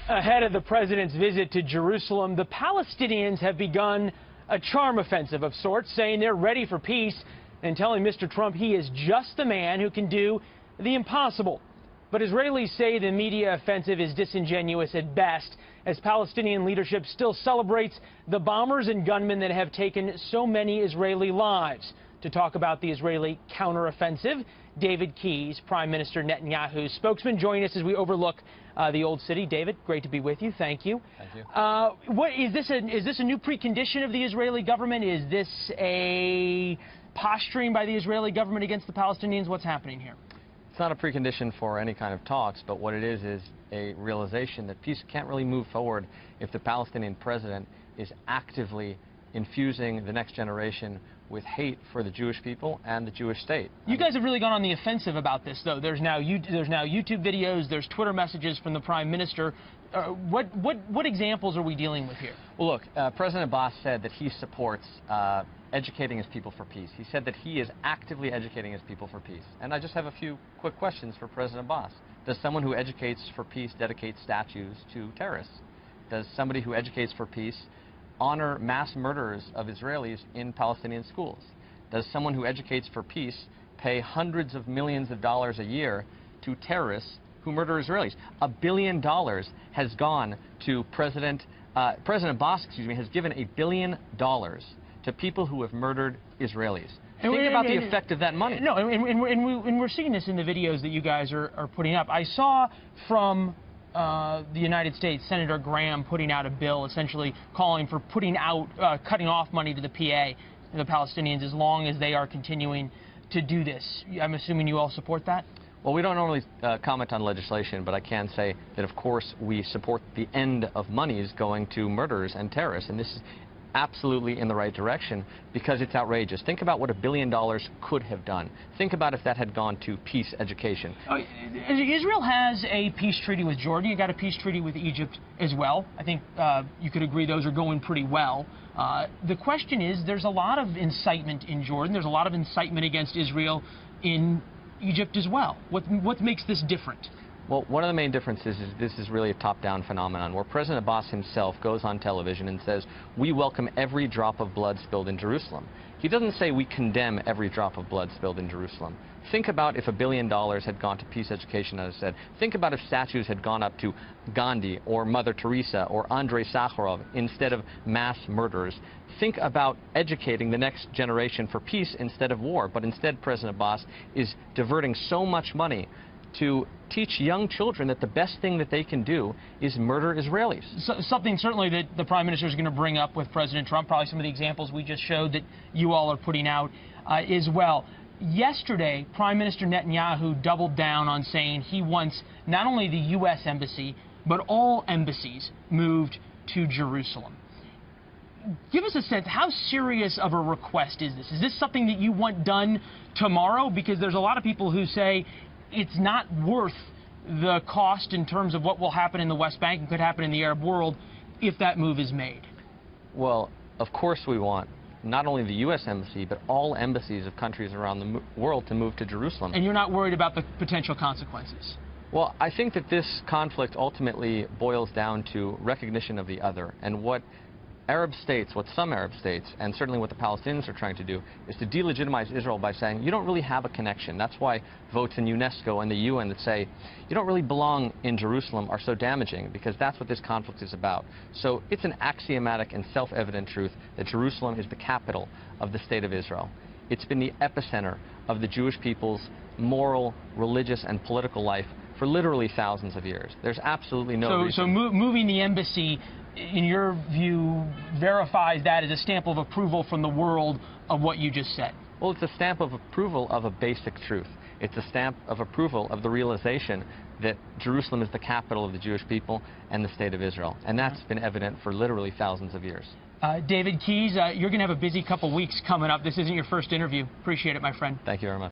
Ahead of the president's visit to Jerusalem, the Palestinians have begun a charm offensive of sorts, saying they're ready for peace and telling Mr. Trump he is just the man who can do the impossible. But Israelis say the media offensive is disingenuous at best, as Palestinian leadership still celebrates the bombers and gunmen that have taken so many Israeli lives. To talk about the Israeli counteroffensive, David Keyes, Prime Minister Netanyahu's spokesman, join us as we overlook the old city. David, great to be with you. Thank you. Thank you. What is this? Is this a new precondition of the Israeli government? Is this a posturing by the Israeli government against the Palestinians? What's happening here? It's not a precondition for any kind of talks, but what it is a realization that peace can't really move forward if the Palestinian president is actively infusing the next generation with hate for the Jewish people and the Jewish state. You guys have really gone on the offensive about this, though. There's now YouTube videos, there's Twitter messages from the Prime Minister. What examples are we dealing with here? Well, look, President Abbas said that he supports educating his people for peace. He said that he is actively educating his people for peace. And I just have a few quick questions for President Abbas. Does someone who educates for peace dedicate statues to terrorists? Does somebody who educates for peace honor mass murderers of Israelis in Palestinian schools? Does someone who educates for peace pay hundreds of millions of dollars a year to terrorists who murder Israelis? $1 billion has gone to President Abbas, has given $1 billion to people who have murdered Israelis. Think about the effect of that money. No, and we're seeing this in the videos that you guys are putting up. I saw from the United States, Senator Graham putting out a bill essentially calling for cutting off money to the PA, the Palestinians, as long as they are continuing to do this. I'm assuming you all support that? Well, we don't normally comment on legislation, but I can say that, of course, we support the end of monies going to murderers and terrorists, and this is absolutely in the right direction because it's outrageous. Think about what $1 billion could have done. Think about if that had gone to peace education. Israel has a peace treaty with Jordan. You got a peace treaty with Egypt as well. I think you could agree those are going pretty well. The question is, there's a lot of incitement in Jordan. There's a lot of incitement against Israel in Egypt as well. What makes this different? Well, one of the main differences is this is really a top-down phenomenon where President Abbas himself goes on television and says, we welcome every drop of blood spilled in Jerusalem. He doesn't say we condemn every drop of blood spilled in Jerusalem. Think about if $1 billion had gone to peace education, as I said. Think about if statues had gone up to Gandhi or Mother Teresa or Andrei Sakharov instead of mass murderers. Think about educating the next generation for peace instead of war. But instead, President Abbas is diverting so much money to teach young children that the best thing that they can do is murder Israelis. Something certainly that the Prime Minister is going to bring up with President Trump, probably some of the examples we just showed that you all are putting out as well. Yesterday, Prime Minister Netanyahu doubled down on saying he wants not only the U.S. embassy, but all embassies moved to Jerusalem. Give us a sense, how serious of a request is this? Is this something that you want done tomorrow? Because there's a lot of people who say it's not worth the cost in terms of what will happen in the West Bank and could happen in the Arab world if that move is made. Well, of course we want not only the U.S. embassy, but all embassies of countries around the world to move to Jerusalem. And you're not worried about the potential consequences? Well, I think that this conflict ultimately boils down to recognition of the other. And what some Arab states, and certainly what the Palestinians are trying to do, is to delegitimize Israel by saying, you don't really have a connection. That's why votes in UNESCO and the UN that say, you don't really belong in Jerusalem are so damaging, because that's what this conflict is about. So it's an axiomatic and self-evident truth that Jerusalem is the capital of the state of Israel. It's been the epicenter of the Jewish people's moral, religious, and political life for literally thousands of years. There's absolutely no reason. So moving the embassy, in your view, verifies that as a stamp of approval from the world of what you just said? Well, it's a stamp of approval of a basic truth. It's a stamp of approval of the realization that Jerusalem is the capital of the Jewish people and the state of Israel. And that's been evident for literally thousands of years. David Keyes, you're going to have a busy couple weeks coming up. This isn't your first interview. Appreciate it, my friend. Thank you very much.